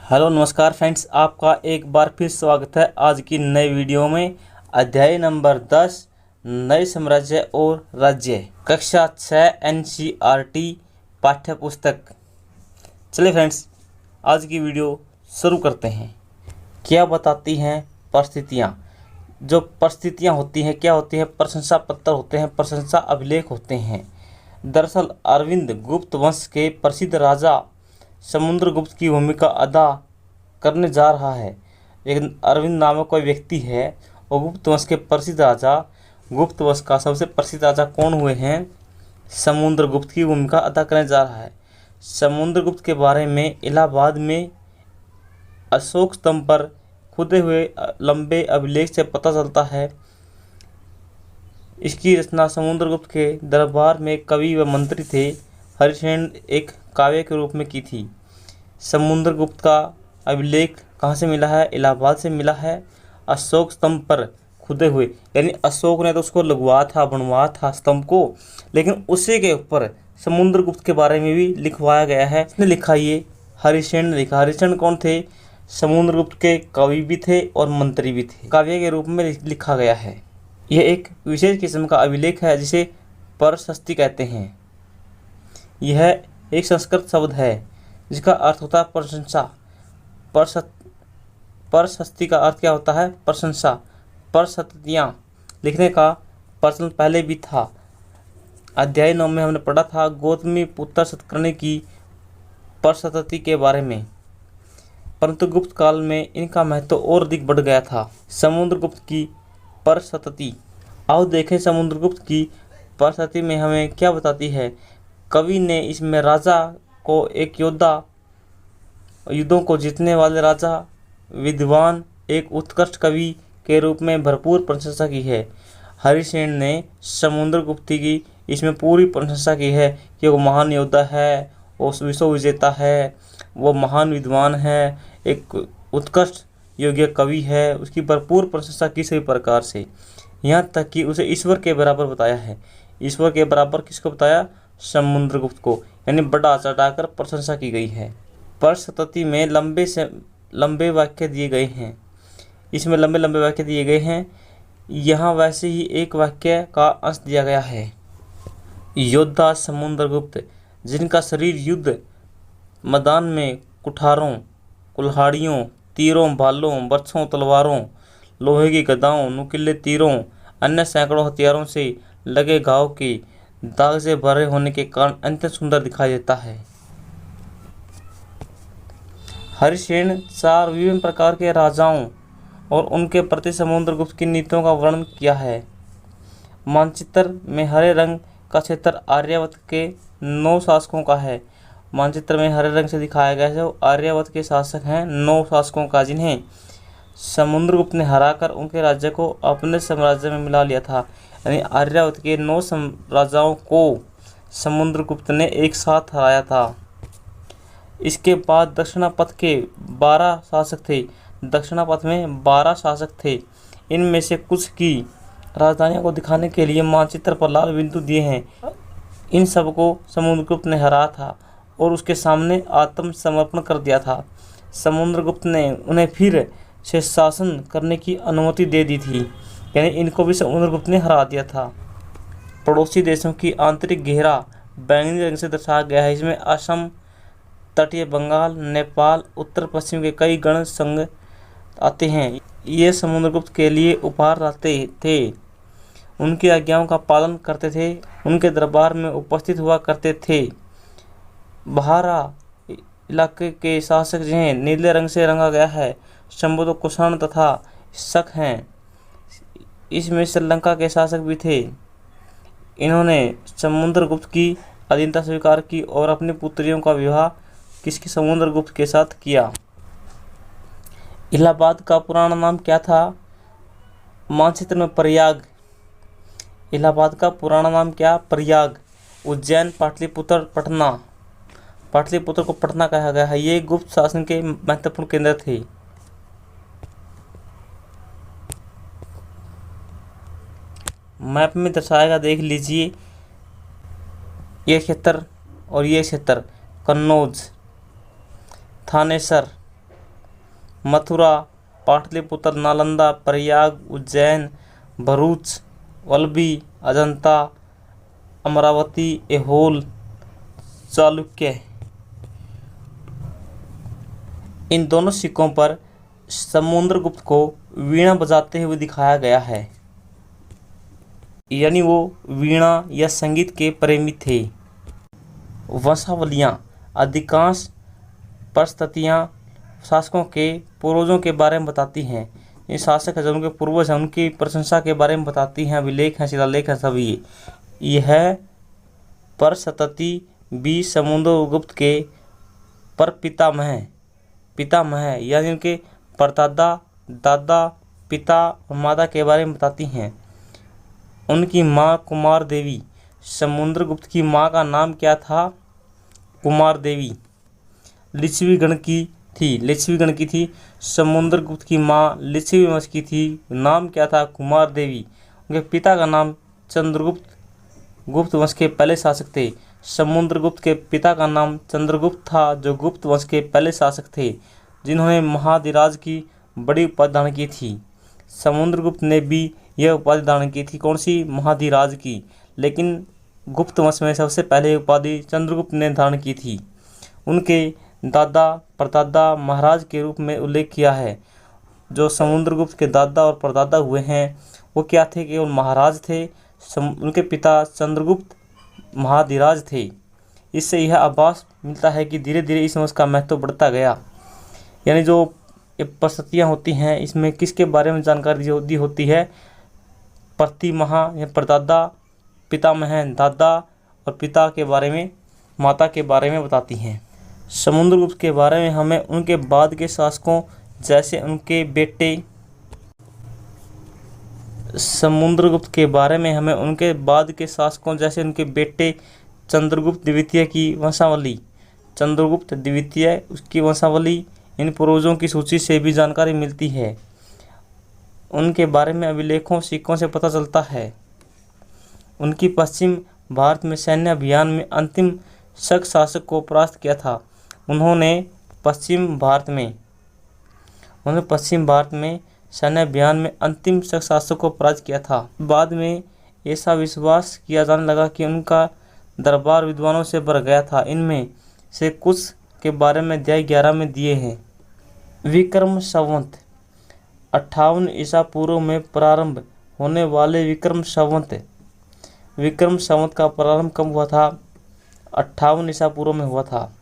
Hello नमस्कार friends, आपका एक बार फिर स्वागत है आज की नई वीडियो में। अध्याय नंबर 10 नए साम्राज्य और राज्य, कक्षा 6 NCERT पाठ्य पुस्तक। चलिए फ्रेंड्स, आज की वीडियो शुरू करते हैं। क्या बताती हैं परिस्थितियाँ? जो परिस्थितियाँ होती हैं क्या होती हैं? प्रशंसा पत्र होते हैं, प्रशंसा अभिलेख होते हैं। दरअसल अरविंद गुप्त वंश के प्रसिद्ध राजा समुद्रगुप्त की भूमिका अदा करने जा रहा है। लेकिन अरविंद नामक कोई व्यक्ति है और गुप्त वंश के प्रसिद्ध राजा, गुप्त वंश का सबसे प्रसिद्ध राजा कौन हुए हैं? समुद्रगुप्त की भूमिका अदा करने जा रहा है। समुद्रगुप्त के बारे में इलाहाबाद में अशोक स्तंभ पर खुदे हुए लंबे अभिलेख से पता चलता है। इसकी रचना समुद्रगुप्त के दरबार में कवि व मंत्री थे हरिसेन एक काव्य के रूप में की थी। समुद्रगुप्त का अभिलेख कहाँ से मिला है? इलाहाबाद से मिला है। अशोक स्तंभ पर खुदे हुए, यानी अशोक ने तो उसको लगवाया था, बनवाया था स्तंभ को, लेकिन उसी के ऊपर समुद्रगुप्त के बारे में भी लिखवाया गया है। इसने लिखा, ये हरिसेन ने लिखा। हरिसेन कौन थे? समुद्रगुप्त के कवि भी थे और मंत्री भी थे। काव्य के रूप में लिखा गया है। यह एक विशेष किस्म का अभिलेख है जिसे प्रशस्ति कहते हैं। यह एक संस्कृत शब्द है जिसका अर्थ होता है प्रशंसा। प्रशस्ति का अर्थ क्या होता है? प्रशंसा। प्रशस्तियाँ लिखने का प्रचलन पहले भी था। अध्याय 9 में हमने पढ़ा था गौतमी पुत्र सतकर्णी की प्रशस्ति के बारे में, परंतु गुप्त काल में इनका महत्व और अधिक बढ़ गया था। समुद्रगुप्त की प्रशस्ति, आओ देखें समुद्रगुप्त की प्रशस्ति में हमें क्या बताती है। कवि ने इसमें राजा को एक योद्धा, युद्धों को जीतने वाले राजा, विद्वान, एक उत्कृष्ट कवि के रूप में भरपूर प्रशंसा की है। हरिसेन ने समुद्रगुप्त की इसमें पूरी प्रशंसा की है कि वो महान योद्धा है, वो विश्व विजेता है, वो महान विद्वान है, एक उत्कृष्ट योग्य कवि है। उसकी भरपूर प्रशंसा की सभी प्रकार से, यहाँ तक कि उसे ईश्वर के बराबर बताया है। ईश्वर के बराबर किसको बताया? समुद्रगुप्त को, यानी बढ़ा चढ़ाकर प्रशंसा की गई है। प्रशस्ति में लंबे से लंबे वाक्य दिए गए हैं। इसमें लंबे लंबे वाक्य दिए गए हैं। यहाँ वैसे ही एक वाक्य का अंश दिया गया है। योद्धा समुद्रगुप्त, जिनका शरीर युद्ध मैदान में कुठारों, कुल्हाड़ियों, तीरों, भालों, बरछों, तलवारों, लोहे की गदाओं, नुकीले तीरों, अन्य सैकड़ों हथियारों से लगे घाव के दाग से भरे होने के कारण अत्यंत सुंदर दिखाई देता है। हरिसेन 4 विभिन्न प्रकार के राजाओं और उनके प्रति समुद्रगुप्त की नीतियों का वर्णन किया है। मानचित्र में हरे रंग का क्षेत्र आर्यावर्त के 9 शासकों का है। मानचित्र में हरे रंग से दिखाया गया है जो आर्यावर्त के शासक हैं, 9 शासकों का, जिन्हें समुद्रगुप्त ने हराकर उनके राज्य को अपने साम्राज्य में मिला लिया था। यानी आर्यावर्त के 9 राजाओं को समुद्रगुप्त ने एक साथ हराया था। इसके बाद दक्षिणापथ के 12 शासक थे। दक्षिणापथ में 12 शासक थे। इनमें से कुछ की राजधानियों को दिखाने के लिए मानचित्र पर लाल बिंदु दिए हैं। इन सबको समुद्रगुप्त ने हराया था और उसके सामने आत्मसमर्पण कर दिया था। समुद्रगुप्त ने उन्हें फिर से शासन करने की अनुमति दे दी थी, यानी इनको भी समुद्रगुप्त ने हरा दिया था। पड़ोसी देशों की आंतरिक घेरा बैंगनी रंग से दर्शाया गया है। इसमें असम, तटीय बंगाल, नेपाल, उत्तर पश्चिम के कई गण संघ आते हैं। ये समुद्रगुप्त के लिए उपहार लाते थे, उनकी आज्ञाओं का पालन करते थे, उनके दरबार में उपस्थित हुआ करते थे। बहारा इलाके के शासक जिन्हें नीले रंग से रंगा गया है संबोधक कुषाण तथा शक हैं। इसमें श्रीलंका के शासक भी थे। इन्होंने समुद्रगुप्त की अधीनता स्वीकार की और अपनी पुत्रियों का विवाह किसके? समुद्रगुप्त के साथ किया। इलाहाबाद का पुराना नाम क्या था? मानचित्र में प्रयाग। इलाहाबाद का पुराना नाम क्या? प्रयाग। उज्जैन, पाटलिपुत्र, पटना। पाटलिपुत्र को पटना कहा गया है। ये गुप्त शासन के महत्वपूर्ण केंद्र थे। मैप में दर्शाएगा, देख लीजिए। ये क्षेत्र और ये क्षेत्र, कन्नौज, थानेसर, मथुरा, पाटलिपुत्र, नालंदा, प्रयाग, उज्जैन, भरूच, वल्लभी, अजंता, अमरावती, ऐहोल, चालुक्य। इन दोनों सिक्कों पर समुद्रगुप्त को वीणा बजाते हुए दिखाया गया है, यानी वो वीणा या संगीत के प्रेमी थे। वंशावलियाँ अधिकांश परिस्थितियाँ शासकों के पूर्वजों के बारे में बताती हैं। ये शासक है जो उनके पूर्वज हैं उनकी प्रशंसा के बारे में बताती हैं। अभिलेख हैं, शिलालेख हैं सभी। यह परिस्थिति भी समुद्रगुप्त के पितामह यानी उनके परदादा, दादा, पिता और माता के बारे में बताती हैं। उनकी माँ कुमार देवी। समुद्रगुप्त की माँ का नाम क्या था? कुमार देवी। लिच्छवी गण की थी। समुद्रगुप्त की माँ लिच्छवी वंश की थी। नाम क्या था? कुमार देवी। उनके पिता का नाम चंद्रगुप्त, गुप्त वंश के पहले शासक थे। समुद्रगुप्त के पिता का नाम चंद्रगुप्त था, जो गुप्त वंश के पहले शासक थे, जिन्होंने महाधिराज की बड़ी उपाधि धारण की थी। समुद्रगुप्त ने भी यह उपाधि धारण की थी, कौन सी? महाधिराज की। लेकिन गुप्त वंश में सबसे पहले उपाधि चंद्रगुप्त ने धारण की थी। उनके दादा परदादा महाराज के रूप में उल्लेख किया है। जो समुद्रगुप्त के दादा और परदादा हुए हैं वो क्या थे? केवल महाराज थे। उनके पिता चंद्रगुप्त महाधिराज थे। इससे यह आभास मिलता है कि धीरे धीरे इस वंश का महत्व बढ़ता गया। यानी जो परिस्थितियाँ होती हैं इसमें किसके बारे में जानकारी दी होती है? प्रतिमह या परदादा, पितामह दादा और पिता के बारे में, माता के बारे में बताती हैं। समुद्रगुप्त के बारे में हमें उनके बाद के शासकों जैसे उनके बेटे चंद्रगुप्त द्वितीय की वंशावली, चंद्रगुप्त द्वितीय उसकी वंशावली, इन पूर्वजों की सूची से भी जानकारी मिलती है। उनके बारे में अभिलेखों, सिक्कों से पता चलता है। उनकी पश्चिम भारत में सैन्य अभियान में अंतिम शक शासक को परास्त किया था। उन्होंने पश्चिम भारत में सैन्य अभियान में अंतिम शक शासक को पराजित किया था। बाद में ऐसा विश्वास किया जाने लगा कि उनका दरबार विद्वानों से भर गया था। इनमें से कुछ के बारे में अध्याय 11 में दिए हैं। विक्रम संवत 58 ईसा पूर्व में प्रारंभ होने वाले विक्रम संवत का प्रारंभ कब हुआ था? 58 ईसा पूर्व में हुआ था।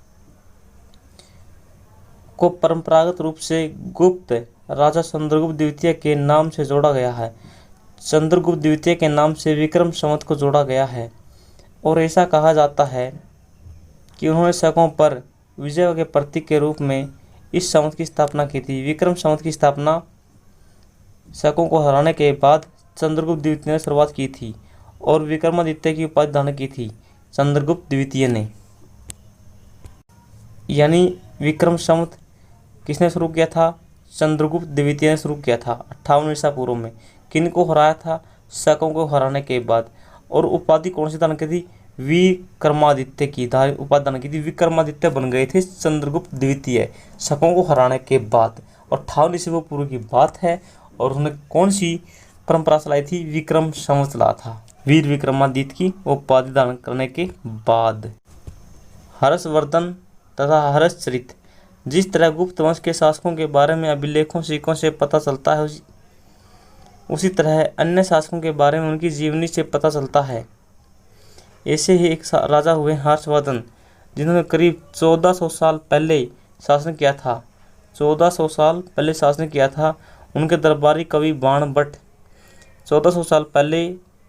को परंपरागत रूप से गुप्त राजा चंद्रगुप्त द्वितीय के नाम से जोड़ा गया है। चंद्रगुप्त द्वितीय के नाम से विक्रम संवत को जोड़ा गया है और ऐसा कहा जाता है कि उन्होंने शकों पर विजय के प्रतीक के रूप में इस संवत की स्थापना की थी। विक्रम संवत की स्थापना शकों को हराने के बाद चंद्रगुप्त द्वितीय ने शुरुआत की थी और विक्रमादित्य की उपाधि धारण की थी चंद्रगुप्त द्वितीय ने। यानी विक्रम संवत किसने शुरू किया था? चंद्रगुप्त द्वितीय ने शुरू किया था 58 ईसा पूर्व में। किनको हराया था? शकों को हराने के बाद। और उपाधि कौन सी धारण की थी? विक्रमादित्य की उपाधि धारण की थी। विक्रमादित्य बन गए थे चंद्रगुप्त द्वितीय शकों को हराने के बाद। और 58 ईसा पूर्व की बात है और उन्होंने कौन सी परंपरा चलाई थी? विक्रम संवत चला था वीर विक्रमादित्य की उपाधि धारण करने के बाद। हर्षवर्धन तथा हर्षचरित। जिस तरह गुप्त वंश के शासकों के बारे में अभिलेखों, सिक्कों से पता चलता है उसी तरह अन्य शासकों के बारे में उनकी जीवनी से पता चलता है। ऐसे ही एक राजा हुए हर्षवर्धन, जिन्होंने करीब 1400 साल पहले शासन किया था। 1400 साल पहले शासन किया था। उनके दरबारी कवि बाणभट्ट। 1400 साल पहले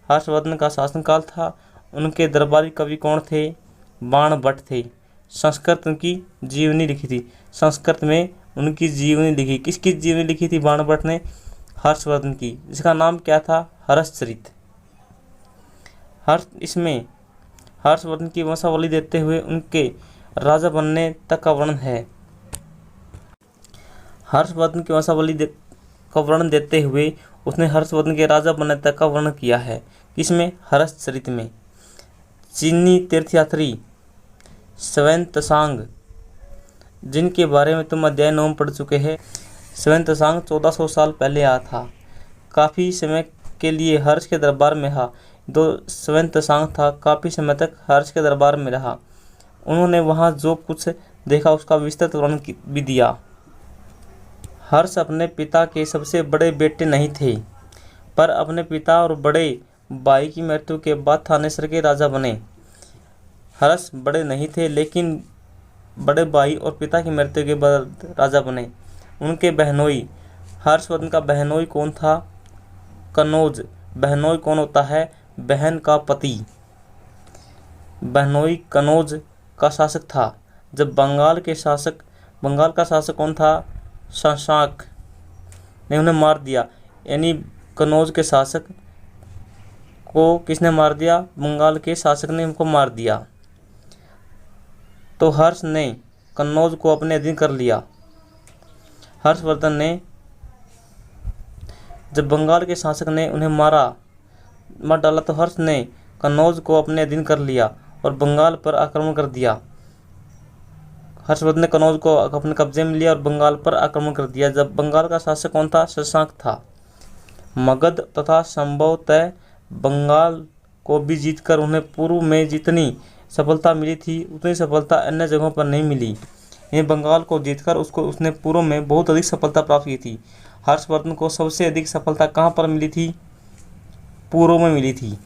हर्षवर्धन का शासनकाल था। उनके दरबारी कवि कौन थे? बाणभट्ट थे। संस्कृत उनकी जीवनी लिखी थी। संस्कृत में उनकी जीवनी लिखी। किसकी जीवनी लिखी थी बाणभट्ट ने? हर्षवर्धन की, जिसका नाम क्या था? हर्षचरित। इसमें हर्षवर्धन की वंशावली देते हुए उनके राजा बनने तक का वर्णन है। हर्षवर्धन की वंशावली का वर्णन देते हुए उसने हर्षवर्धन के राजा बनने तक का वर्णन किया है। किसमें? हर्षचरित में। चीनी तीर्थयात्री स्वान त्सांग, जिनके बारे में तुम अध्याय 9 में पढ़ चुके हैं, स्वयं 1400 साल पहले आया था। काफ़ी समय के लिए हर्ष के दरबार में रहा। जो स्वयं था काफ़ी समय तक हर्ष के दरबार में रहा। उन्होंने वहाँ जो कुछ देखा उसका विस्तृत वर्णन भी दिया। हर्ष अपने पिता के सबसे बड़े बेटे नहीं थे, पर अपने पिता और बड़े भाई की मृत्यु के बाद थानेसर के राजा बने। हर्ष बड़े नहीं थे, लेकिन बड़े भाई और पिता की मृत्यु के बाद राजा बने। उनके बहनोई, हर्षवर्धन का बहनोई कौन था? कनौज। बहनोई कौन होता है? बहन का पति। बहनोई कनौज का शासक था। जब बंगाल का शासक कौन था? शशांक ने उन्हें मार दिया। यानी कनौज के शासक को किसने मार दिया? बंगाल के शासक ने उनको मार दिया। तो हर्ष ने कन्नौज को अपने अधीन कर लिया। हर्षवर्धन ने, जब बंगाल के शासक ने उन्हें मार डाला तो हर्ष ने कन्नौज को अपने अधीन कर लिया और बंगाल पर आक्रमण कर दिया। हर्षवर्धन ने कन्नौज को अपने कब्जे में लिया और बंगाल पर आक्रमण कर दिया। जब बंगाल का शासक कौन था? शशांक था। मगध तथा संभवतः बंगाल को भी जीतकर उन्हें पूर्व में जितनी सफलता मिली थी उतनी सफलता अन्य जगहों पर नहीं मिली। ये बंगाल को जीतकर उसने पूर्व में बहुत अधिक सफलता प्राप्त की थी। हर्षवर्धन को सबसे अधिक सफलता कहाँ पर मिली थी? पूर्व में मिली थी,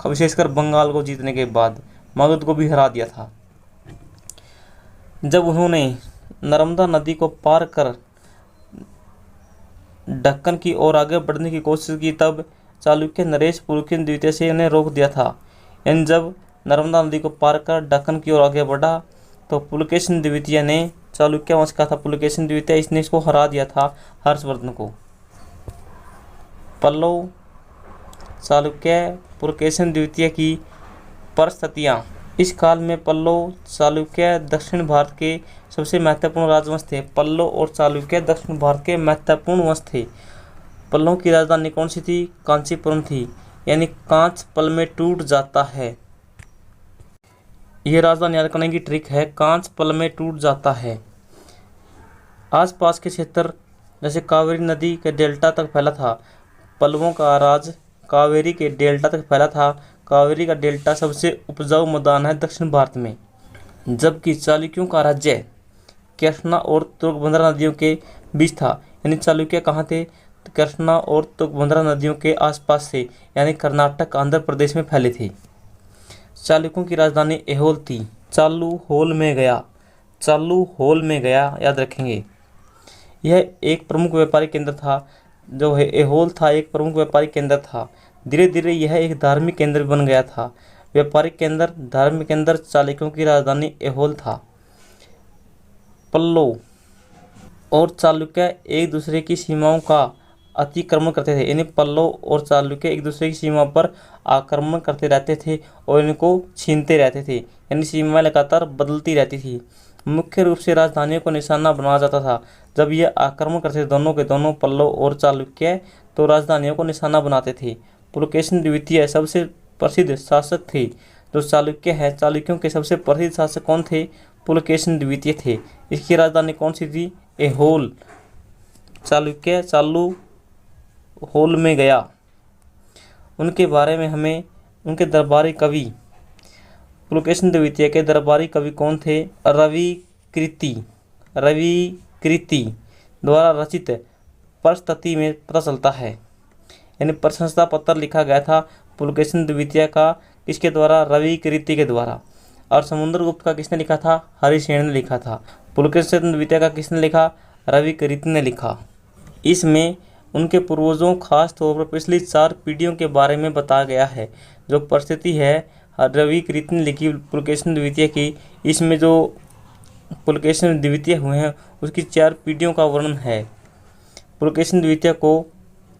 विशेषकर बंगाल को जीतने के बाद। मगध को भी हरा दिया था। जब उन्होंने नर्मदा नदी को पार कर दक्कन की ओर आगे बढ़ने की कोशिश की, तब चालुक्य नरेश पुलकेशिन द्वितीय से उन्हें रोक दिया था। यानी जब नर्मदा नदी को पार कर दक्कन की ओर आगे बढ़ा तो पुलकेशिन द्वितीय ने, चालुक्य वंश का था पुलकेशिन द्वितीय, इसने इसको हरा दिया था हर्षवर्धन को। पल्लव, चालुक्य, पुलकेशिन द्वितीय की परिस्थितियाँ। इस काल में पल्लव, चालुक्य दक्षिण भारत के सबसे महत्वपूर्ण राजवंश थे। पल्लव और चालुक्य दक्षिण भारत के महत्वपूर्ण वंश थे। पल्लव की राजधानी कौन सी थी? कांचीपुरम थी। यानी कांच पल में टूट जाता है। यह राजधानी याद करने की ट्रिक है, कांच पल में टूट जाता है। आसपास के क्षेत्र जैसे कावेरी नदी के डेल्टा तक फैला था। पल्लवों का राज कावेरी के डेल्टा तक फैला था। कावेरी का डेल्टा सबसे उपजाऊ मैदान है दक्षिण भारत में। जबकि चालुक्यों का राज्य कृष्णा और तुंगभद्रा नदियों के बीच था। यानी चालुक्य कहाँ थे? कृष्णा और तुंगभद्रा नदियों के आसपास थे, यानी कर्नाटक आंध्र प्रदेश में फैले थे। चालुक्यों की राजधानी ऐहोल थी। चालू होल में गया याद रखेंगे। यह एक प्रमुख व्यापारिक केंद्र था। जो है ऐहोल था, एक प्रमुख व्यापारिक केंद्र था। धीरे धीरे यह एक धार्मिक केंद्र बन गया था। व्यापारिक केंद्र, धार्मिक केंद्र। चालुक्यों की राजधानी ऐहोल था। पल्लव और चालुक्य एक दूसरे की सीमाओं का अतिक्रमण करते थे। यानी पल्लव और चालुक्य एक दूसरे की सीमा पर आक्रमण करते रहते थे और इनको छीनते रहते थे। यानी सीमाएं लगातार बदलती रहती थी। मुख्य रूप से राजधानियों को निशाना बनाया जाता था। जब यह आक्रमण करते थे दोनों के दोनों, पल्लव और चालुक्य, तो राजधानियों को निशाना बनाते थे। पुलकेशिन द्वितीय सबसे प्रसिद्ध शासक थे। जो चालुक्य है, चालुक्यों के सबसे प्रसिद्ध शासक कौन थे? पुलकेशिन द्वितीय थे। इसकी राजधानी कौन सी थी? ऐहोल। चालुक्य चालू होल में गया। उनके बारे में हमें, उनके दरबारी कवि, पुलकेशिन द्वितीय के दरबारी कवि कौन थे? रवि कृति द्वारा रचित परिस्थिति में पता चलता है। यानी प्रशंसा पत्र लिखा गया था पुलकेशिन द्वितीय का, किसके द्वारा? रवि कृति के द्वारा। और समुद्रगुप्त का किसने लिखा था? हरिसेन ने लिखा था। पुलकेशिन द्वितीय का किसने लिखा? रवि कृति ने लिखा। इसमें उनके पूर्वजों, खास तौर पर पिछली 4 पीढ़ियों के बारे में बताया गया है। जो परिस्थिति है रवि कृति ने लिखी पुलकेशिन द्वितीय की, इसमें जो पुलकेशिन द्वितीय हुए हैं उसकी 4 पीढ़ियों का वर्णन है। पुलकेशिन द्वितीय को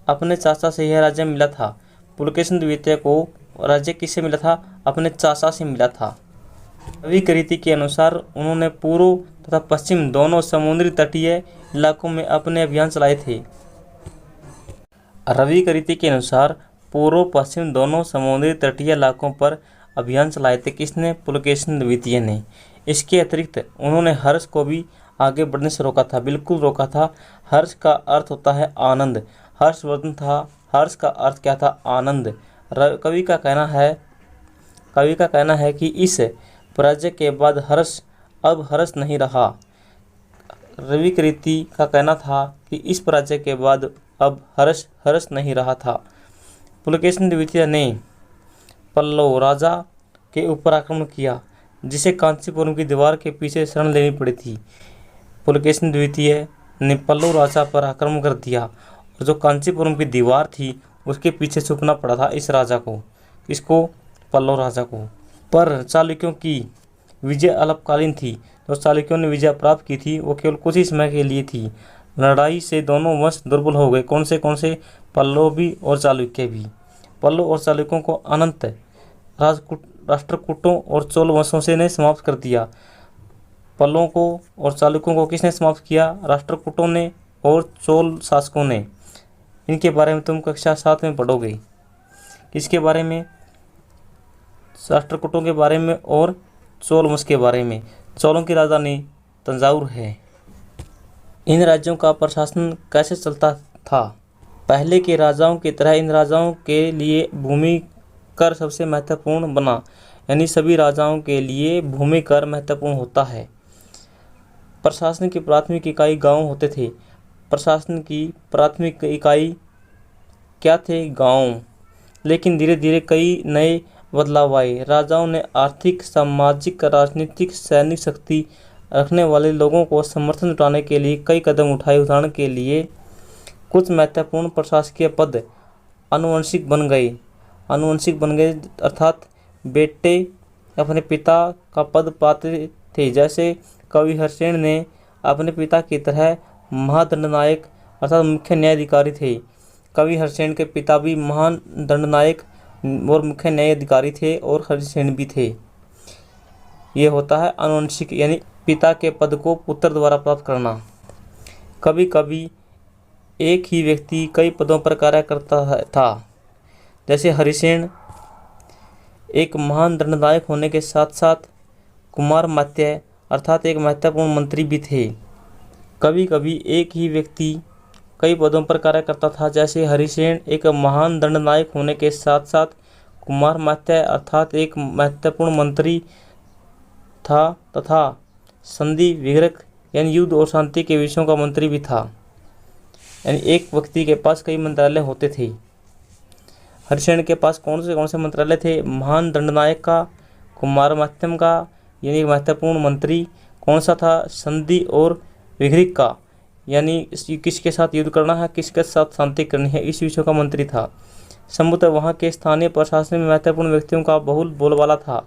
अपने चाचा से यह राज्य मिला था। पुलकेशिन द्वितीय को राज्य किससे मिला था? अपने चाचा से मिला था। रवि कृति के अनुसार उन्होंने पूर्व तथा पश्चिम दोनों समुद्री तटीय इलाकों में अपने अभियान चलाए थे। रवि कृति के अनुसार पूर्व पश्चिम दोनों समुद्री तटीय इलाकों पर अभियान चलाए थे। किसने? पुलकेशिन द्वितीय ने। इसके अतिरिक्त उन्होंने हर्ष को भी आगे बढ़ने से रोका था, बिल्कुल रोका था। हर्ष का अर्थ होता है आनंद, हर्षवर्धन था, हर्ष का अर्थ क्या था? आनंद। कवि का कहना है कि इस पराजय के बाद हर्ष अब हर्ष नहीं रहा। रवि कृति का कहना था कि इस पराजय के बाद अब हर्ष हर्ष नहीं रहा था। पुलकेशिन द्वितीय ने पल्लव राजा के ऊपर आक्रमण किया, जिसे कांचीपुरम की दीवार के पीछे शरण लेनी पड़ी थी। पुलकेशिन द्वितीय ने पल्लव राजा पर आक्रमण कर दिया और जो कांचीपुरम की दीवार थी उसके पीछे छुपना पड़ा था इस राजा को, इसको पल्लव राजा को। पर चालुक्यों की विजय अल्पकालीन थी। जो चालुक्यों ने विजय प्राप्त की थी वो केवल कुछ ही समय के लिए थी। लड़ाई से दोनों वंश दुर्बल हो गए। कौन से? पल्लव भी और चालुक्य भी। पल्लव और चालुक्यों को अनंत राष्ट्रकूटों और चोल वंशों से ने समाप्त कर दिया। पल्लवों को और चालुक्यों को किसने समाप्त किया? राष्ट्रकूटों ने और चोल शासकों ने। इनके बारे में तुम कक्षा 7 में पढ़ोगे। किसके बारे में? राष्ट्रकूटों के बारे में और चोल वंश के बारे में। चोलों की राजधानी तंजावुर है। इन राज्यों का प्रशासन कैसे चलता था? पहले के राजाओं की तरह इन राजाओं के लिए भूमि कर सबसे महत्वपूर्ण बना, यानी सभी राजाओं के लिए भूमि कर महत्वपूर्ण होता है। प्रशासन की प्राथमिक इकाई गांव होते थे। प्रशासन की प्राथमिक इकाई क्या थे? गांव। लेकिन धीरे धीरे कई नए बदलाव आए। राजाओं ने आर्थिक, सामाजिक, राजनीतिक, सैनिक शक्ति रखने वाले लोगों को समर्थन जुटाने के लिए कई कदम उठाए। उदाहरण के लिए कुछ महत्वपूर्ण प्रशासकीय पद आनुवंशिक बन गए, अर्थात बेटे अपने पिता का पद पाते थे। जैसे कवि हर्षेण ने अपने पिता की तरह महादंडनायक अर्थात मुख्य न्यायाधिकारी थे। कवि हर्षेण के पिता भी महान दंडनायक और मुख्य न्यायाधिकारी थे और हर्षेण भी थे। ये होता है आनुवंशिक, यानी पिता के पद को पुत्र द्वारा प्राप्त करना। कभी कभी एक ही व्यक्ति कई पदों पर कार्य करता था। जैसे हरिसेन एक महान दंडनायक होने के साथ साथ कुमारमात्य अर्थात एक महत्वपूर्ण मंत्री भी थे। कभी कभी एक ही व्यक्ति कई पदों पर कार्य करता था। जैसे हरिसेन एक महान दंडनायक होने के साथ साथ कुमारमात्य अर्थात एक महत्वपूर्ण मंत्री था तथा संधि विग्रह यानी युद्ध और शांति के विषयों का मंत्री भी था। यानी एक व्यक्ति के पास कई मंत्रालय होते थे। हरिसेन के पास कौन से मंत्रालय थे? महान दंडनायक का, कुमारमात्यम का यानी महत्वपूर्ण मंत्री, कौन सा था? संधि और विग्रह का, यानी किसके साथ युद्ध करना है, किसके साथ शांति करनी है, इस विषयों का मंत्री था। संभवतः वहाँ के स्थानीय प्रशासन में महत्वपूर्ण व्यक्तियों का बहुल बोलबाला था।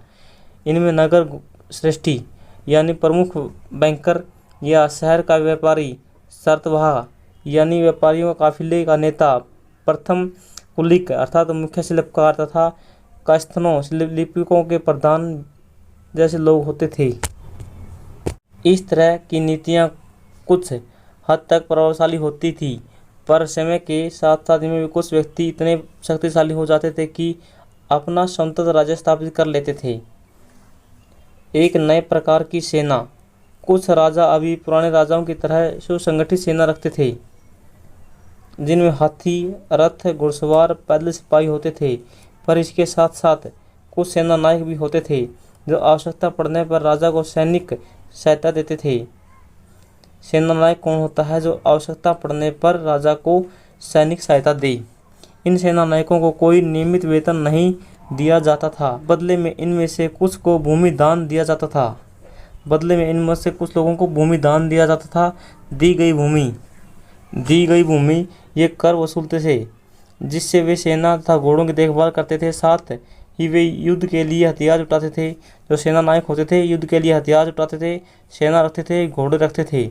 इनमें नगर श्रेष्ठी यानी प्रमुख बैंकर या शहर का व्यापारी, शर्तवाह यानी व्यापारियों का काफिले का नेता, प्रथम कुलिक अर्थात मुख्य शिल्पकार तथा कायस्थनों लिपिकों के प्रधान जैसे लोग होते थे। इस तरह की नीतियाँ कुछ हद तक प्रभावशाली होती थी, पर समय के साथ साथ इनमें भी कुछ व्यक्ति इतने शक्तिशाली हो जाते थे कि अपना स्वतंत्र राज्य स्थापित कर लेते थे। एक नए प्रकार की सेना। कुछ राजा अभी पुराने राजाओं की तरह सुसंगठित सेना रखते थे, जिनमें हाथी, रथ, घुड़सवार, पैदल सिपाही होते थे। पर इसके साथ साथ कुछ सेना नायक भी होते थे जो आवश्यकता पड़ने पर राजा को सैनिक सहायता देते थे। सेना नायक कौन होता है? जो आवश्यकता पड़ने पर राजा को सैनिक सहायता दे। इन सेना नायकों को कोई नियमित वेतन नहीं दिया जाता था। बदले में इनमें से कुछ को भूमि दान दिया जाता था। दी गई भूमि ये कर वसूलते थे, जिससे वे सेना तथा घोड़ों की देखभाल करते थे। साथ ही वे युद्ध के लिए हथियार जुटाते थे। जो सेना नायक होते थे युद्ध के लिए हथियार जुटाते थे, सेना रखते थे, घोड़े रखते थे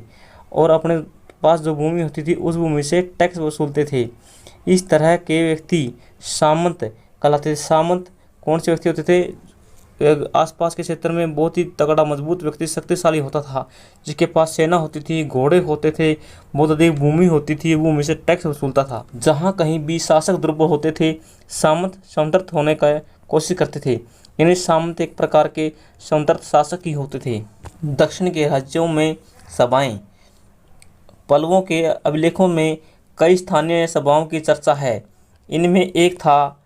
और अपने पास जो भूमि होती थी उस भूमि से टैक्स वसूलते थे। इस तरह के व्यक्ति सामंत कहलाते थे। सामंत कौन से व्यक्ति होते थे? आसपास के क्षेत्र में बहुत ही तगड़ा मजबूत व्यक्ति शक्तिशाली होता था, जिसके पास सेना होती थी, घोड़े होते थे, बहुत अधिक भूमि होती थी, भूमि से टैक्स वसूलता था। जहाँ कहीं भी शासक दुर्बल होते थे, सामंत समर्थ होने का कोशिश करते थे। यानी सामंत एक प्रकार के स्वतंत्र शासक ही होते थे। दक्षिण के राज्यों में सभाएं। पल्लवों के अभिलेखों में कई स्थानीय सभाओं की चर्चा है। इनमें एक था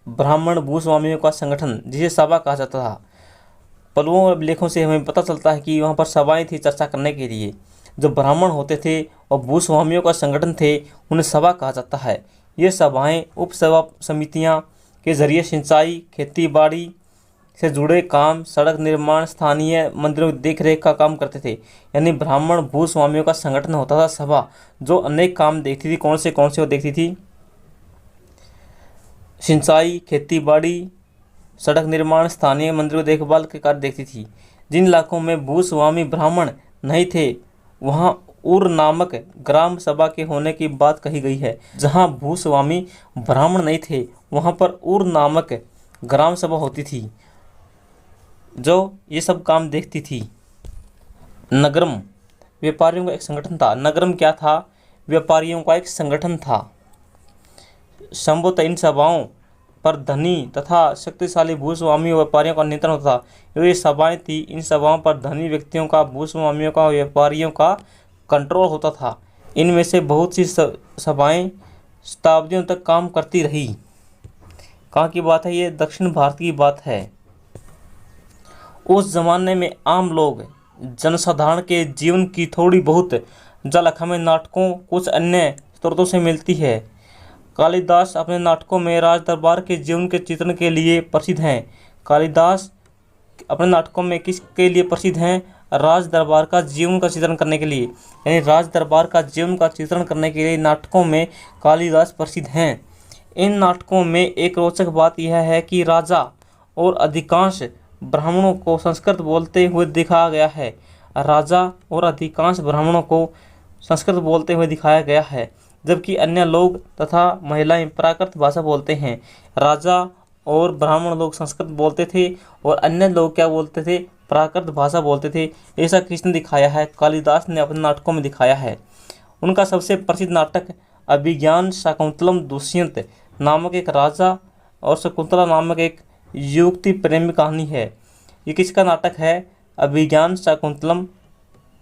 ब्राह्मण भूस्वामियों का संगठन, जिसे सभा कहा जाता था। पल्लवों के अभिलेखों से हमें पता चलता है कि वहाँ पर सभाएं थी चर्चा करने के लिए। जो ब्राह्मण होते थे और भूस्वामियों का संगठन थे, उन्हें सभा कहा जाता है। ये सभाएं उप सभा समितियाँ के जरिए सिंचाई, खेती बाड़ी से जुड़े काम, सड़क निर्माण, स्थानीय मंदिरों की देखरेख का काम करते थे। यानी ब्राह्मण भूस्वामियों का संगठन होता था सभा, जो अनेक काम देखती थी। कौन से वो देखती थी? सिंचाई, खेती बाड़ी, सड़क निर्माण, स्थानीय मंदिरों की देखभाल के कार्य देखती थी। जिन इलाकों में भूस्वामी ब्राह्मण नहीं थे, वहाँ उर नामक ग्राम सभा के होने की बात कही गई है। जहाँ भूस्वामी ब्राह्मण नहीं थे, वहाँ पर उर नामक ग्राम सभा होती थी, जो ये सब काम देखती थी। नगरम व्यापारियों का एक संगठन था। नगरम क्या था? व्यापारियों का एक संगठन था। संभवतः इन सभाओं पर धनी तथा शक्तिशाली भूस्वामी व्यापारियों का नियंत्रण होता था। जो ये सभाएं थी, इन सभाओं पर धनी व्यक्तियों का, भूस्वामियों का, व्यापारियों का कंट्रोल होता था। इनमें से बहुत सी सभाएं शताब्दियों तक काम करती रही। कहाँ की बात है? ये दक्षिण भारत की बात है। उस जमाने में आम लोग, जनसाधारण के जीवन की थोड़ी बहुत झलक हमें नाटकों, कुछ अन्य स्रोतों से मिलती है। कालिदास अपने नाटकों में राज दरबार के जीवन के चित्रण के लिए प्रसिद्ध हैं। कालिदास अपने नाटकों में किसके लिए प्रसिद्ध हैं? राज दरबार का जीवन का चित्रण करने के लिए। यानी राज दरबार का जीवन का चित्रण करने के लिए नाटकों में कालिदास प्रसिद्ध हैं। इन नाटकों में एक रोचक बात यह है कि राजा और अधिकांश ब्राह्मणों को संस्कृत बोलते हुए दिखाया गया है। राजा और अधिकांश ब्राह्मणों को संस्कृत बोलते हुए दिखाया गया है, जबकि अन्य लोग तथा महिलाएं प्राकृत भाषा बोलते हैं। राजा और ब्राह्मण लोग संस्कृत बोलते थे और अन्य लोग क्या बोलते थे? प्राकृत भाषा बोलते थे। ऐसा किसने दिखाया है? कालिदास ने अपने नाटकों में दिखाया है। उनका सबसे प्रसिद्ध नाटक अभिज्ञान शाकुंतलम दुष्यंत नामक एक राजा और शकुंतला नामक एक युवती प्रेमी कहानी है। ये किसका नाटक है? अभिज्ञान शाकुंतलम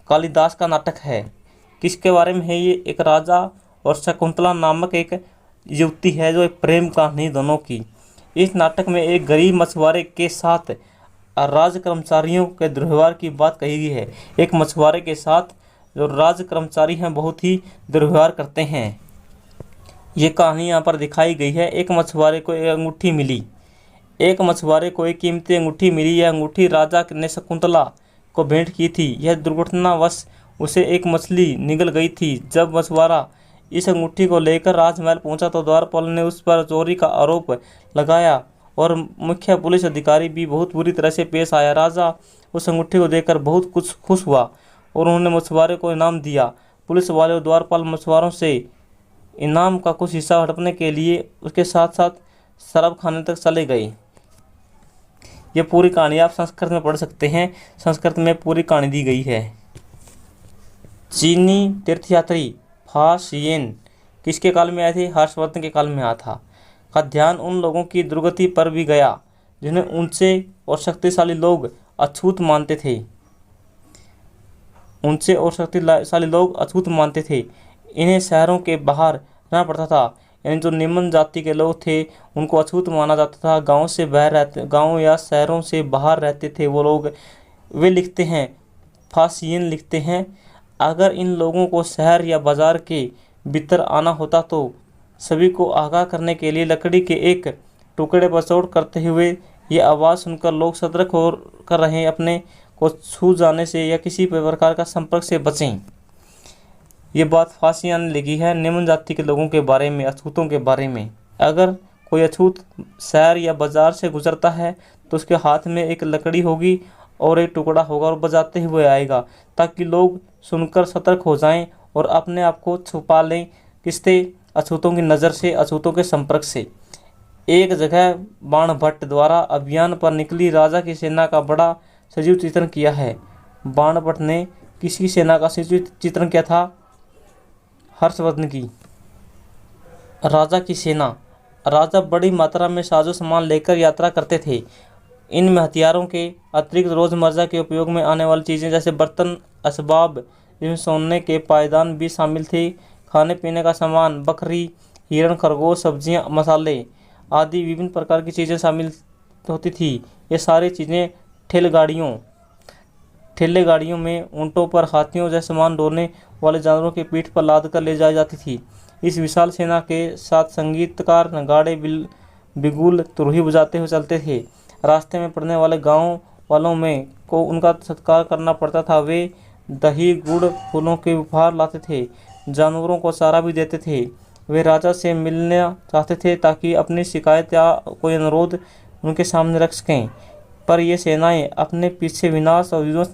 कालिदास का नाटक है। किसके बारे में है ये? एक राजा और शकुंतला नामक एक युवती है, जो एक प्रेम कहानी दोनों की। इस नाटक में एक गरीब मछुआरे के साथ राज कर्मचारियों के दुर्व्यवहार की बात कही गई है। एक मछुआरे के साथ जो राज कर्मचारी हैं, बहुत ही दुर्व्यवहार करते हैं। ये कहानी यहाँ पर दिखाई गई है। एक मछुआरे को एक अंगूठी मिली। एक मछुआरे को एक कीमती अंगूठी मिली। यह अंगूठी राजा ने शकुंतला को भेंट की थी। यह दुर्घटनावश उसे एक मछली निगल गई थी। जब मछुआरा इस अंगूठी को लेकर राजमहल पहुंचा तो द्वारपाल ने उस पर चोरी का आरोप लगाया और मुख्य पुलिस अधिकारी भी बहुत बुरी तरह से पेश आया। राजा उस अंगूठी को देखकर बहुत कुछ खुश हुआ और उन्होंने मछुआरे को इनाम दिया। पुलिस वाले और द्वारपाल मछुआरों से इनाम का कुछ हिस्सा हड़पने के लिए उसके साथ साथ शराब खाने तक चले गए। यह पूरी कहानी आप संस्कृत में पढ़ सकते हैं। संस्कृत में पूरी कहानी दी गई है। चीनी तीर्थयात्री फा शियेन किसके काल में आए थे? हर्षवर्धन के काल में आया था। का ध्यान उन लोगों की दुर्गति पर भी गया जिन्हें ऊंचे और शक्तिशाली लोग अछूत मानते थे। ऊंचे और शक्तिशाली लोग अछूत मानते थे। इन्हें शहरों के बाहर रहना पड़ता था। यानी जो निम्न जाति के लोग थे, उनको अछूत माना जाता था। गाँव या शहरों से बाहर रहते थे वो लोग। वे लिखते हैं, फासियन लिखते हैं, अगर इन लोगों को शहर या बाजार के भीतर आना होता तो सभी को आगाह करने के लिए लकड़ी के एक टुकड़े पर चोट करते हुए ये आवाज़ सुनकर लोग सतर्क हो कर रहे अपने को छू जाने से या किसी प्रकार का संपर्क से बचें। ये बात फासियान ने लिखी है निम्न जाति के लोगों के बारे में, अछूतों के बारे में। अगर कोई अछूत शहर या बाजार से गुजरता है तो उसके हाथ में एक लकड़ी होगी और एक टुकड़ा होगा और बजाते हुए आएगा, ताकि लोग सुनकर सतर्क हो जाएं और अपने आप को छुपा लें किससे? अछूतों की नज़र से, अछूतों के संपर्क से। एक जगह बाणभट्ट द्वारा अभियान पर निकली राजा की सेना का बड़ा सजीव चित्रण किया है। बाणभट्ट ने किसकी सेना का सजीव चित्रण किया था? हर्षवर्धन की। राजा की सेना। राजा बड़ी मात्रा में साजो सामान लेकर यात्रा करते थे। इनमें हथियारों के अतिरिक्त रोजमर्रा के उपयोग में आने वाली चीज़ें जैसे बर्तन, असबाब, जिसमें सोने के पायदान भी शामिल थे, खाने पीने का सामान, बकरी, हिरण, खरगोश, सब्जियां, मसाले आदि विभिन्न प्रकार की चीज़ें शामिल होती थी। ये सारी चीज़ें ठेले गाड़ियों में ऊँटों पर, हाथियों जैसे सामान ढोने वाले जानवरों की पीठ पर लाद कर ले जाई जाती थी। इस विशाल सेना के साथ संगीतकार नगाड़े, बिगुल, तुरही बजाते हुए चलते थे। रास्ते में पड़ने वाले गांव वालों में को उनका सत्कार करना पड़ता था। वे दही, गुड़, फूलों के उपहार लाते थे, जानवरों को चारा भी देते थे। वे राजा से मिलना चाहते थे ताकि अपनी शिकायत या कोई अनुरोध उनके सामने रख सकें, पर ये सेनाएं अपने पीछे विनाश और विध्वंस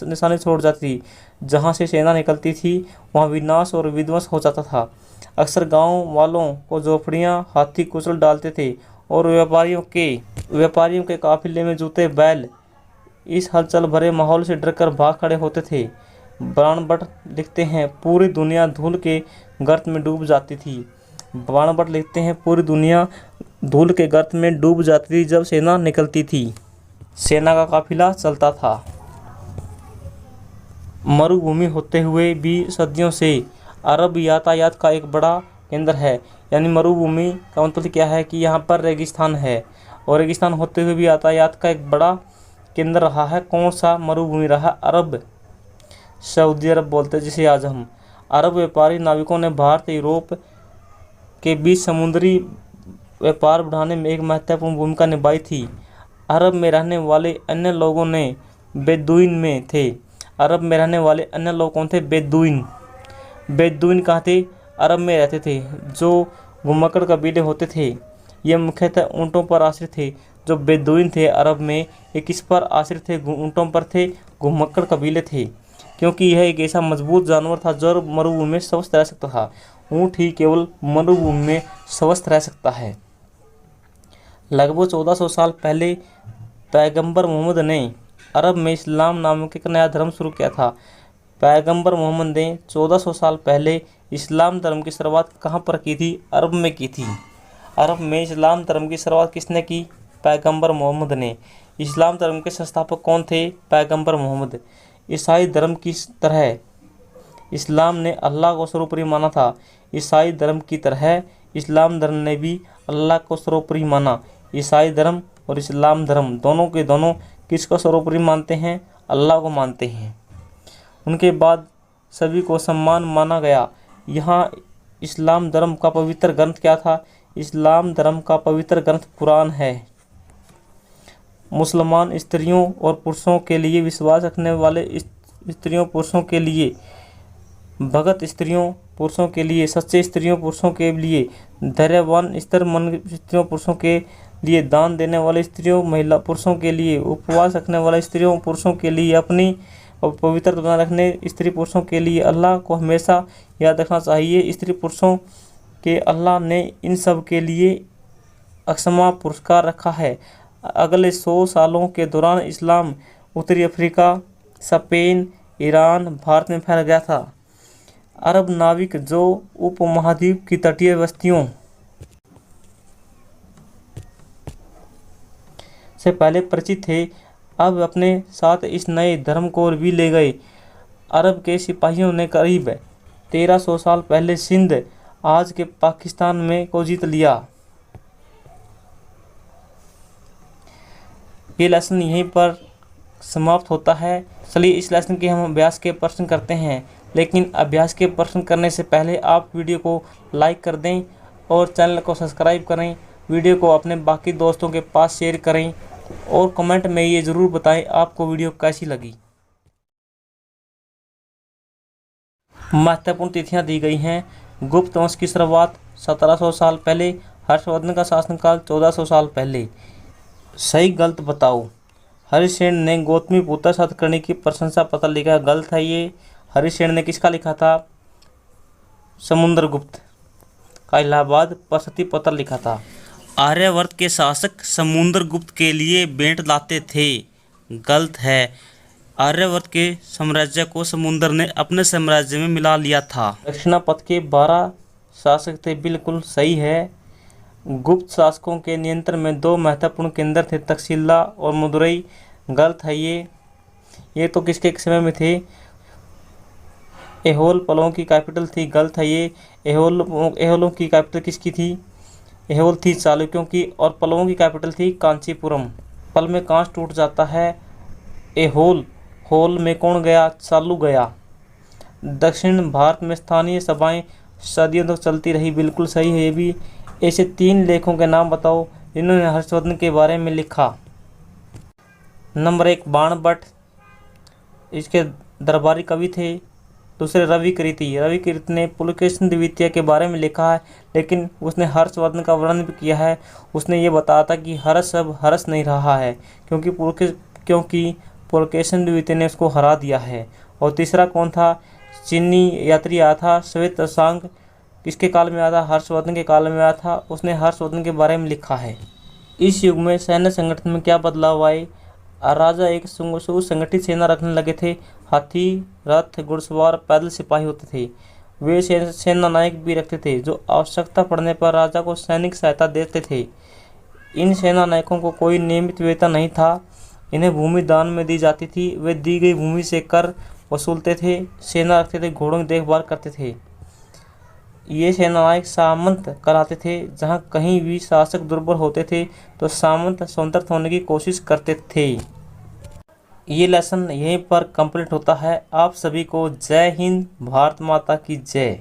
निशानी छोड़ जाती थी। जहाँ से सेना निकलती थी वहाँ विनाश और विध्वंस हो जाता था। अक्सर गांव वालों को झोपड़ियाँ हाथी कुचल डालते थे और व्यापारियों के काफिले में जूते बैल इस हलचल भरे माहौल से डरकर भाग खड़े होते थे। बाणभट्ट लिखते हैं, पूरी दुनिया धूल के गर्त में डूब जाती थी। बाणभट्ट लिखते हैं, पूरी दुनिया धूल के गर्त में डूब जाती थी जब सेना निकलती थी। सेना का काफिला चलता था। मरुभूमि होते हुए भी सदियों से अरब यातायात का एक बड़ा केंद्र है। यानी मरुभूमि का मतलब क्या है कि यहाँ पर रेगिस्तान है, और रेगिस्तान होते हुए भी यातायात का एक बड़ा केंद्र रहा है। कौन सा मरुभूमि रहा? अरब, सऊदी अरब बोलते हैं जिसे आज हम। अरब व्यापारी नाविकों ने भारत यूरोप के बीच समुद्री व्यापार बढ़ाने में एक महत्वपूर्ण भूमिका निभाई थी। अरब में रहने वाले अन्य लोगों ने बेदुइन में थे। अरब में रहने वाले अन्य लोग कौन थे? बेदुइन कहाँ थे? अरब में रहते थे। जो घुमक्कड़ कबीले होते थे ये मुख्यतः ऊँटों पर आश्रित थे। जो बेदुइन थे अरब में, ये किस पर आश्रित थे? ऊँटों पर थे। घुमक्कड़ कबीले थे, क्योंकि यह एक ऐसा मजबूत जानवर था जो मरुभूमि में स्वस्थ रह सकता था। ऊँट ही केवल मरुभूमि में स्वस्थ रह सकता है। लगभग 1400 साल पहले पैगंबर मोहम्मद ने अरब में इस्लाम नामक एक नया धर्म शुरू किया था। पैगंबर मोहम्मद ने 1400 साल पहले इस्लाम धर्म की शुरुआत कहाँ पर की थी? अरब में की थी। अरब में इस्लाम धर्म की शुरुआत किसने की? पैगंबर मोहम्मद ने। इस्लाम धर्म के संस्थापक कौन थे? पैगंबर मोहम्मद। ईसाई धर्म की तरह इस्लाम ने अल्लाह को सर्वोपरि माना था। ईसाई धर्म की तरह इस्लाम धर्म ने भी अल्लाह को सर्वोपरि माना। ईसाई धर्म और इस्लाम धर्म दोनों के दोनों किसको सर्वोपरि मानते हैं? अल्लाह को मानते हैं। उनके बाद सभी को सम्मान माना गया। यहाँ इस्लाम धर्म का पवित्र ग्रंथ क्या था? इस्लाम धर्म का पवित्र ग्रंथ कुरान है। मुसलमान स्त्रियों और पुरुषों के लिए, विश्वास रखने वाले स्त्रियों पुरुषों के लिए, भगत स्त्रियों पुरुषों के लिए, सच्चे स्त्रियों पुरुषों के लिए, धैर्यवान स्थिरमन स्त्रियों पुरुषों के लिए, दान देने वाले स्त्रियों महिला पुरुषों के लिए, उपवास रखने वाले स्त्रियों पुरुषों के लिए, अपनी पवित्रता बनाए रखने स्त्री पुरुषों के लिए। अल्लाह को हमेशा याद रखना चाहिए, स्त्री पुरुषों के अल्लाह ने इन सब के लिए अक्षमा पुरस्कार रखा है। अगले 100 सालों के दौरान इस्लाम उत्तरी अफ्रीका, स्पेन, ईरान, भारत में फैल गया था। अरब नाविक जो उपमहाद्वीप की तटीय बस्तियों से पहले परिचित थे, अब अपने साथ इस नए धर्म को भी ले गए। अरब के सिपाहियों ने करीब 1300 साल पहले सिंध, आज के पाकिस्तान में को जीत लिया। ये लेसन यहीं पर समाप्त होता है। चलिए इस लेसन के हम अभ्यास के प्रश्न करते हैं, लेकिन अभ्यास के प्रश्न करने से पहले आप वीडियो को लाइक कर दें और चैनल को सब्सक्राइब करें। वीडियो को अपने बाकी दोस्तों के पास शेयर करें और कमेंट में ये ज़रूर बताएं आपको वीडियो कैसी लगी। महत्वपूर्ण तिथियां दी गई हैं। गुप्त वंश की शुरुआत 1700 साल पहले, हर्षवर्धन का शासनकाल 1400 साल पहले। सही गलत बताओ। हरिसेन ने गौतमीपुत्र सातकर्णी की प्रशंसा पत्र लिखा, गलत है ये। हरिसेन ने किसका लिखा था? समुद्रगुप्त का इलाहाबाद प्रशस्ति पत्र लिखा था। आर्यावर्त के शासक समुद्रगुप्त के लिए भेंट लाते थे, गलत है। आर्यावर्त के साम्राज्य को समुद्र ने अपने साम्राज्य में मिला लिया था। दक्षिणापथ के 12 शासक थे, बिल्कुल सही है। गुप्त शासकों के नियंत्रण में दो महत्वपूर्ण केंद्र थे, तक्षशिला और मदुरई। गलत है ये तो किसके समय में थे? ऐहोल पल्लवों की कैपिटल थी। गलत है ये। ऐहोलों की कैपिटल किसकी थी? ऐहोल थी चालुक्यों की, और पल्लवों की कैपिटल थी कांचीपुरम। पल में कांच टूट जाता है। ऐहोल होल में कौन गया? चालू गया। दक्षिण भारत में स्थानीय सभाएं सदियों तक चलती रही। बिल्कुल सही है ये भी। ऐसे 3 लेखों के नाम बताओ जिन्होंने हर्षवर्धन के बारे में लिखा। नंबर 1 बाणभट्ट, इसके दरबारी कवि थे। दूसरे रवि कीर्ति। रवि कीर्ति ने पुलकेशिन द्वितीय के बारे में लिखा है, लेकिन उसने हर्षवर्धन का वर्णन भी किया है। उसने ये बताया था कि हर्ष अब हर्ष नहीं रहा है, क्योंकि पुलकेशिन द्वितीय ने उसको हरा दिया है। और तीसरा कौन था? चीनी यात्री आया था, श्वेत सांग। किसके काल में आया था? हर्षवर्धन के काल में आया था। उसने हर्षवर्धन के बारे में लिखा है। इस युग में सैन्य संगठन में क्या बदलाव आए? राजा एक सुसंगठित सेना रखने लगे थे। हाथी, रथ, घुड़सवार, पैदल सिपाही होते थे। वे सेना नायक भी रखते थे, जो आवश्यकता पड़ने पर राजा को सैनिक सहायता देते थे। इन सेना नायकों को कोई नियमित वेतन नहीं था। इन्हें भूमि दान में दी जाती थी। वे दी गई भूमि से कर वसूलते थे, सेना रखते थे, घोड़ों की देखभाल करते थे। ये सेनानायक सामंत कहलाते थे। जहाँ कहीं भी शासक दुर्बल होते थे तो सामंत स्वतंत्र होने की कोशिश करते थे। ये लेसन यहीं पर कंप्लीट होता है। आप सभी को जय हिंद, भारत माता की जय।